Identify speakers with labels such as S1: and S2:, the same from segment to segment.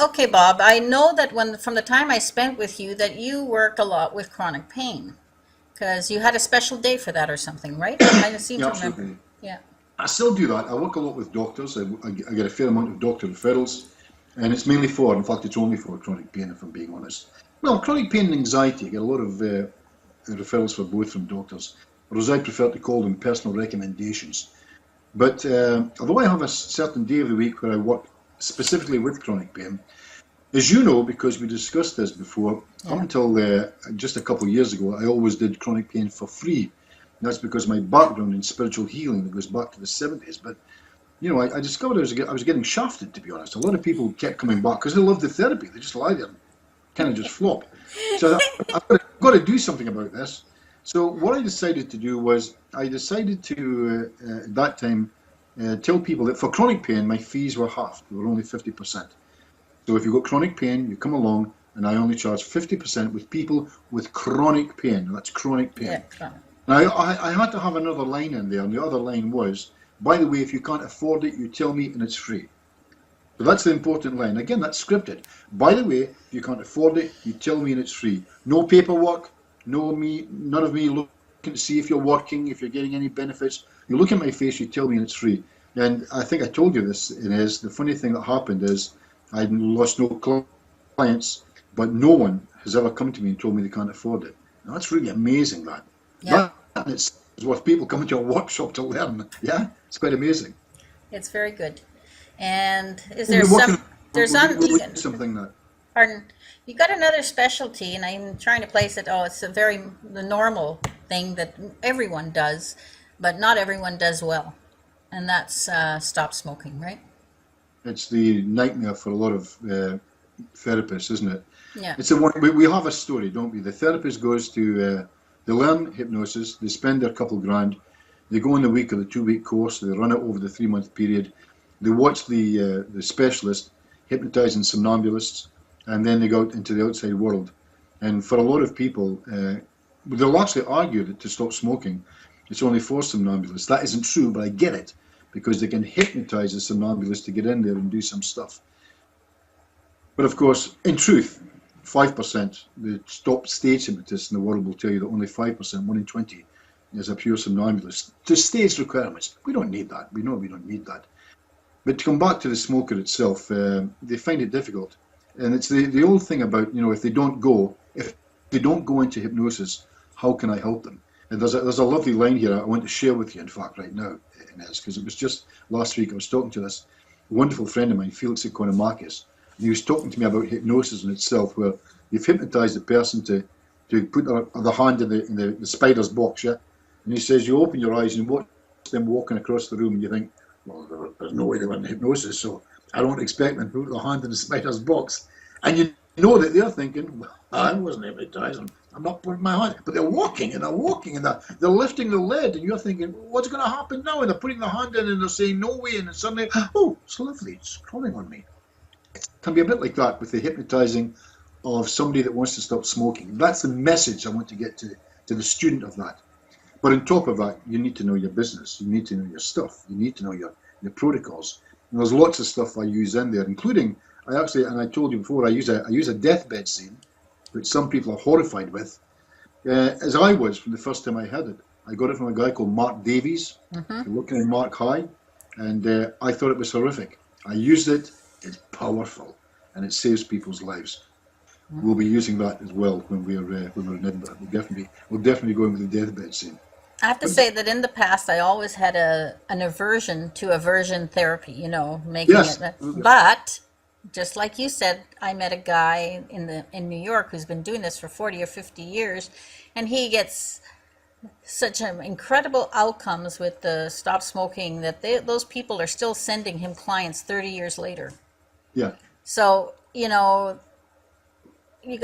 S1: Okay, Bob, I know that from the time I spent with you that you work a lot with chronic pain because you had a special day for that or something, right? I seem
S2: Yeah,
S1: to remember.
S2: absolutely.
S1: Yeah.
S2: I still do that. I work a lot with doctors. I get a fair amount of doctor referrals, and it's mainly for, in fact, it's only for chronic pain, if I'm being honest. Well, chronic pain and anxiety, I get a lot of referrals for both from doctors, or as I prefer to call them, personal recommendations. But although I have a certain day of the week where I work specifically with chronic pain, as you know, because we discussed this before, up
S1: Yeah.
S2: until just a couple of years ago, I always did chronic pain for free. That's because my background in spiritual healing that goes back to the 70s. But I discovered I was getting shafted, to be honest. A lot of people kept coming back because they love the therapy. They just lie there and kind of just flop. So I've got to do something about this. So what I decided to do was I decided to, at that time, tell people that for chronic pain, my fees were halved. They were only 50%. So if you've got chronic pain, you come along and I only charge 50% with people with chronic pain. That's chronic
S1: Yeah.
S2: pain. Now, I had to have another line in there, and the other line was, by the way, if you can't afford it, you tell me and it's free. So that's the important line. Again, that's scripted. By the way, if you can't afford it, you tell me and it's free. No paperwork, none of me looking to see if you're working, if you're getting any benefits. You look at my face, you tell me and it's free. And I think I told you this, Inez. The funny thing that happened is I lost no clients, but no one has ever come to me and told me they can't afford it. Now, that's really amazing, that.
S1: Yeah.
S2: That is worth people coming to a workshop to learn. Yeah, it's quite amazing.
S1: It's very good. And is
S2: We'll
S1: there
S2: be working.
S1: there's
S2: We'll do something that.
S1: pardon, you got another specialty, and I'm trying to place it. Oh, it's the normal thing that everyone does, but not everyone does well, and that's stop smoking, right?
S2: It's the nightmare for a lot of therapists, isn't it?
S1: Yeah.
S2: It's a one. We have a story, don't we? The therapist goes to. They learn hypnosis. They spend their couple grand. They go on the week or the 2 week course. They run it over the 3 month period. They watch the specialist hypnotizing somnambulists, and then they go out into the outside world. And for a lot of people, they'll actually argue that to stop smoking, it's only for somnambulists. That isn't true, but I get it because they can hypnotize a somnambulist to get in there and do some stuff. But of course, in truth, 5%, the top stage hypnotists in the world will tell you that only 5%, 1 in 20, is a pure somnambulist. To stage requirements, we don't need that. We know we don't need that. But to come back to the smoker itself, they find it difficult. And it's the old thing about, if they don't go into hypnosis, how can I help them? And there's a lovely line here I want to share with you, in fact, right now, Inez, because it was just last week I was talking to this wonderful friend of mine, Felix Economakis, and he was talking to me about hypnosis in itself, where you've hypnotized the person to put their hand in the spider's box, yeah? And he says you open your eyes and watch them walking across the room and you think, well, there's no way they were in hypnosis, so I don't expect them to put their hand in the spider's box. And you know that they're thinking, well, I wasn't hypnotizing. I'm not putting my hand. But they're walking and they're walking and they're lifting the lid. And you're thinking, what's going to happen now? And they're putting their hand in and they're saying, no way. And then suddenly, oh, it's lovely. It's crawling on me. It can be a bit like that with the hypnotizing of somebody that wants to stop smoking. That's the message I want to get to the student of that. But on top of that, you need to know your business. You need to know your stuff. You need to know your protocols. And there's lots of stuff I use in there, including and I told you before, I use a deathbed scene, which some people are horrified with, as I was from the first time I heard it. I got it from a guy called Mark Davies, looking at Mark High, and I thought it was horrific. I used it. It's powerful, and it saves people's lives. We'll be using that as well when we're in Edinburgh. We'll definitely go in with the deathbed scene.
S1: I have to say that in the past, I always had an aversion to aversion therapy, making
S2: Yes,
S1: it. But just like you said, I met a guy in New York who's been doing this for 40 or 50 years, and he gets such incredible outcomes with the stop smoking that those people are still sending him clients 30 years later.
S2: yeah,
S1: So,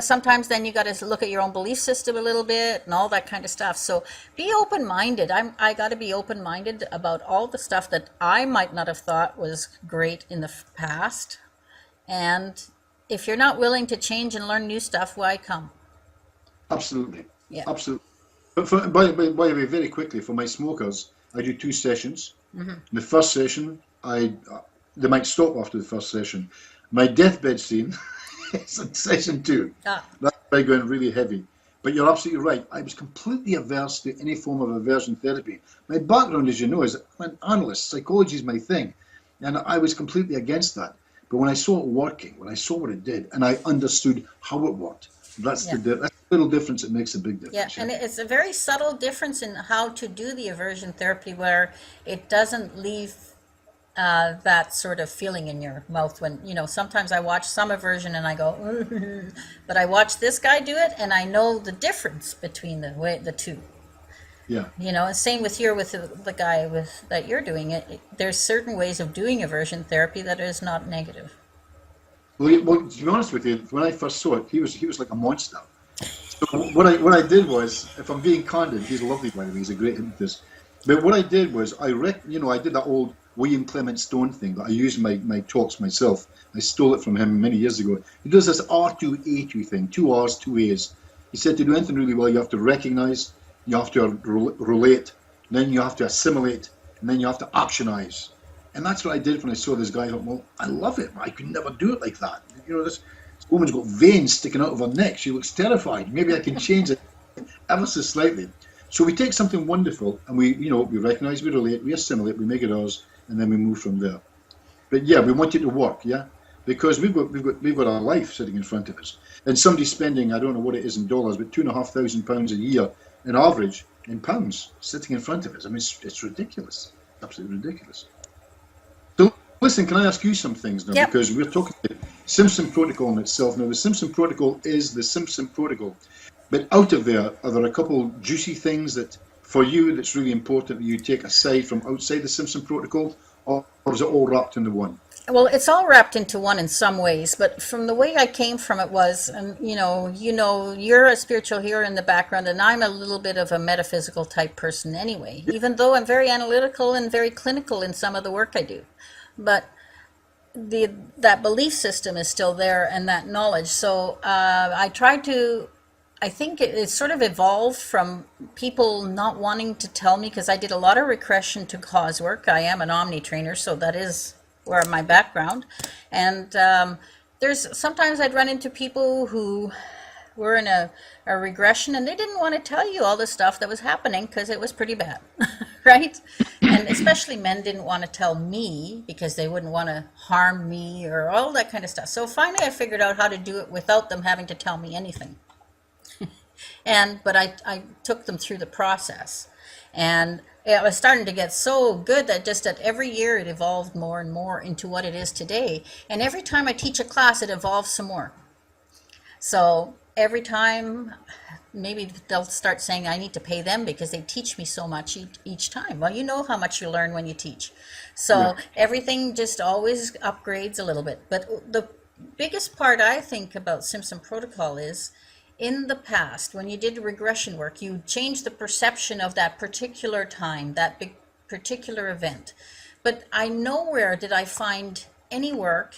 S1: sometimes then you got to look at your own belief system a little bit and all that kind of stuff. So be open-minded. I got to be open-minded about all the stuff that I might not have thought was great in the past. And if you're not willing to change and learn new stuff, why come?
S2: absolutely,
S1: Yeah.
S2: absolutely. But by the way, very quickly, for my smokers, I do 2 sessions. In the first session, they might stop after the first session, My deathbed scene is in session 2.
S1: Ah,
S2: That's by going really heavy. But you're absolutely right. I was completely averse to any form of aversion therapy. My background, as you know, is I'm an analyst. Psychology is my thing. And I was completely against that. But when I saw it working, when I saw what it did, and I understood how it worked, that's
S1: yeah.
S2: the little difference that makes a big
S1: Yeah,
S2: difference.
S1: and it's a very subtle difference in how to do the aversion therapy where it doesn't leave that sort of feeling in your mouth when, sometimes I watch some aversion and I go, but I watch this guy do it and I know the difference between the two.
S2: Yeah.
S1: And same with the guy that you're doing it. There's certain ways of doing aversion therapy that is not negative.
S2: Well, to be honest with you, when I first saw it, he was like a monster. So what I did was, if I'm being candid, he's lovely by the way, he's a great hypnotist. But what I did was, I did that old William Clement Stone thing that I use in my talks myself. I stole it from him many years ago. He does this R2A2 thing, 2 R's, 2 A's. He said to do anything really well, you have to recognize, you have to relate, then you have to assimilate, and then you have to actionize. And that's what I did when I saw this guy. I thought, well, I love it. I could never do it like that. This woman's got veins sticking out of her neck. She looks terrified. Maybe I can change it ever so slightly. So we take something wonderful and we recognize, we relate, we assimilate, we make it ours, and then we move from there. But yeah, we want it to work, yeah, because we've got our life sitting in front of us, and somebody's spending, I don't know what it is in dollars, but £2,500 a year in average in pounds sitting in front of us. I mean, it's ridiculous, absolutely ridiculous. So listen, can I ask you some things now?
S1: Yep.
S2: Because we're talking the Simpson protocol in itself. Now, the Simpson protocol is the Simpson protocol. But out of there, are there a couple juicy things that, for you, that's really important that you take aside from outside the Simpson protocol, or is it all wrapped into one?
S1: Well, it's all wrapped into one in some ways, but from the way I came from it was, and you're a spiritual healer in the background, and I'm a little bit of a metaphysical type person anyway, even though I'm very analytical and very clinical in some of the work I do. But that belief system is still there and that knowledge. So I think it sort of evolved from people not wanting to tell me, because I did a lot of regression to cause work. I am an Omni trainer, so that is where my background. And there's sometimes I'd run into people who were in a regression and they didn't want to tell you all the stuff that was happening because it was pretty bad, right? And especially men didn't want to tell me because they wouldn't want to harm me or all that kind of stuff. So finally I figured out how to do it without them having to tell me anything. But I took them through the process, and it was starting to get so good that just at every year it evolved more and more into what it is today. And every time I teach a class, it evolves some more. So every time, maybe they'll start saying I need to pay them because they teach me so much each time. Well, you know how much you learn when you teach. So yeah. Everything just always upgrades a little bit. But the biggest part I think about Simpson Protocol is, in the past, when you did regression work, you changed the perception of that particular time, that big particular event. But nowhere did I find any work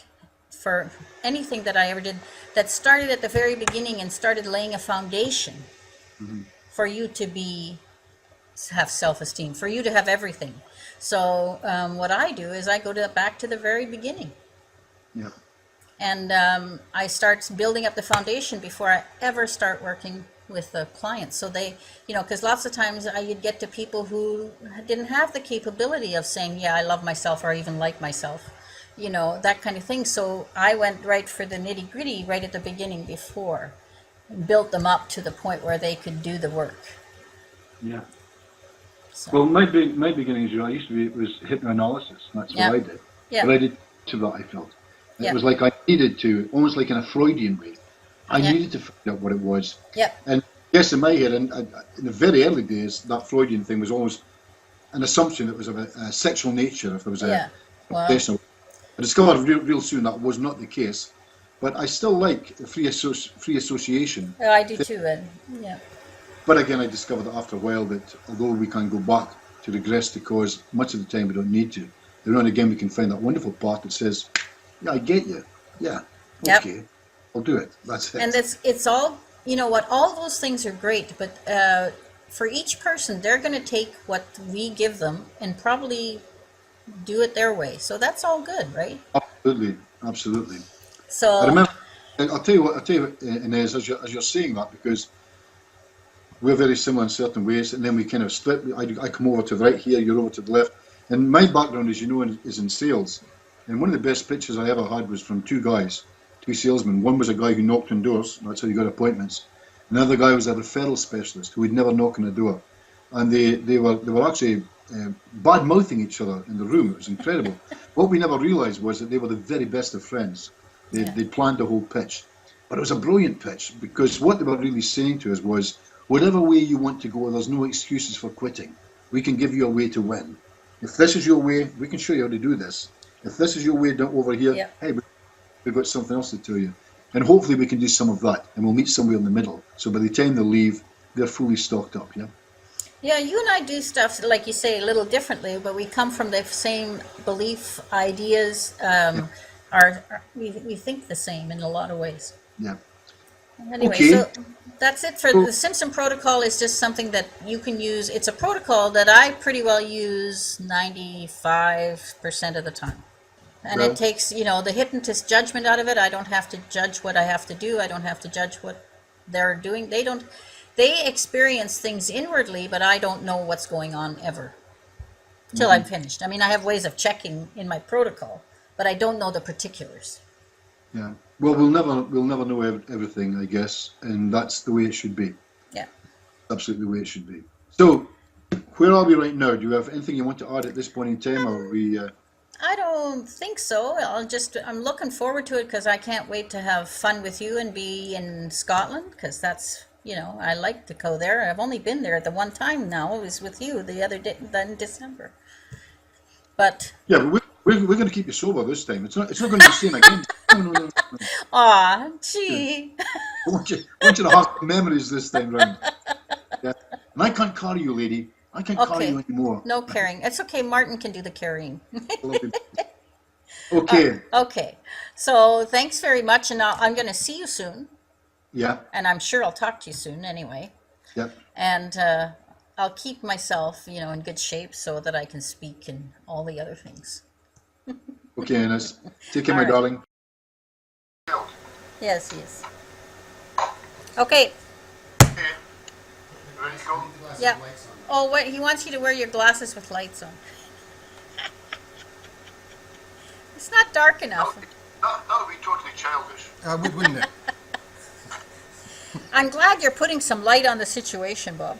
S1: for anything that I ever did that started at the very beginning and started laying a foundation for you to have self-esteem, for you to have everything. So what I do is I go back to the very beginning.
S2: Yeah.
S1: And I start building up the foundation before I ever start working with the clients. So they, because lots of times you'd get to people who didn't have the capability of saying, yeah, I love myself or even like myself, that kind of thing. So I went right for the nitty gritty right at the beginning before, and built them up to the point where they could do the work.
S2: Yeah.
S1: So.
S2: Well, my beginnings, was hypnoanalysis. That's what I did.
S1: Yeah.
S2: But I did to that, I felt. It was like I needed to, almost like in a Freudian way, I needed to find out what it was.
S1: Yeah.
S2: And yes, in my head, in the very early days, that Freudian thing was always an assumption that it was of a sexual nature, if there was a professional. I discovered real soon that was not the case. But I still like free association.
S1: Oh, I do too, Ed. Yeah.
S2: But again, I discovered after a while that although we can go back to regress to cause, much of the time we don't need to. Every now and again we can find that wonderful part that says, yeah, I get you. Yeah, okay, I'll do it. That's it.
S1: And it's all, all those things are great, but for each person, they're going to take what we give them and probably do it their way. So that's all good, right?
S2: Absolutely, absolutely.
S1: So
S2: I remember. I'll tell you what. I'll tell you, Inez, as you're saying that, because we're very similar in certain ways, and then we kind of split. I come over to the right here, you're over to the left. And my background, as you know, is in sales. And one of the best pitches I ever had was from two guys, two salesmen. One was a guy who knocked on doors, that's how you got appointments. Another guy was a referral specialist who would never knock on a door. And they were actually bad mouthing each other in the room. It was incredible. What we never realised was that they were the very best of friends. They planned the whole pitch. But it was a brilliant pitch, because what they were really saying to us was, whatever way you want to go, there's no excuses for quitting. We can give you a way to win. If this is your way, we can show you how to do this. If this is your way down over here, hey, we've got something else to tell you. And hopefully we can do some of that, and we'll meet somewhere in the middle. So by the time they leave, they're fully stocked up, yeah?
S1: yeah, you and I do stuff, like you say, a little differently, but we come from the same belief, ideas. We think the same in a lot of ways.
S2: Yeah.
S1: Anyway,
S2: Okay.
S1: so that's it for the Simpson protocol. Is just something that you can use. It's a protocol that I pretty well use 95% of the time. And
S2: Well-
S1: it takes, the hypnotist judgment out of it. I don't have to judge what I have to do. I don't have to judge what they're doing. They experience things inwardly, but I don't know what's going on ever till I'm finished. I mean, I have ways of checking in my protocol, but I don't know the particulars.
S2: Yeah. Well, we'll never know everything, I guess, and that's the way it should be.
S1: Yeah.
S2: Absolutely the way it should be. So, where are we right now? Do you have anything you want to add at this point in time, or are we?
S1: I don't think so. I'm looking forward to it because I can't wait to have fun with you and be in Scotland, because that's, I like to go there. I've only been there the one time now. It was with you the other day in December. But
S2: Yeah, but we're going to keep you sober this time. It's not going to be the same again. No.
S1: aw, gee.
S2: I want you to have memories this time round. Yeah. And I can't carry you, lady. I can't carry you anymore.
S1: No carrying. It's okay. Martin can do the carrying.
S2: Okay.
S1: Okay. So thanks very much, and I'm going to see you soon.
S2: Yeah.
S1: And I'm sure I'll talk to you soon anyway.
S2: Yeah.
S1: And I'll keep myself, in good shape so that I can speak and all the other things.
S2: Okay, Ines. Take care, my
S1: All right.
S2: darling.
S1: Yes. Okay.
S2: Ready to go?
S1: Yeah. Oh, wait, he wants you to wear your glasses with lights on. It's not dark enough.
S2: That would be totally childish.
S3: Wouldn't it?
S1: I'm glad you're putting some light on the situation, Bob.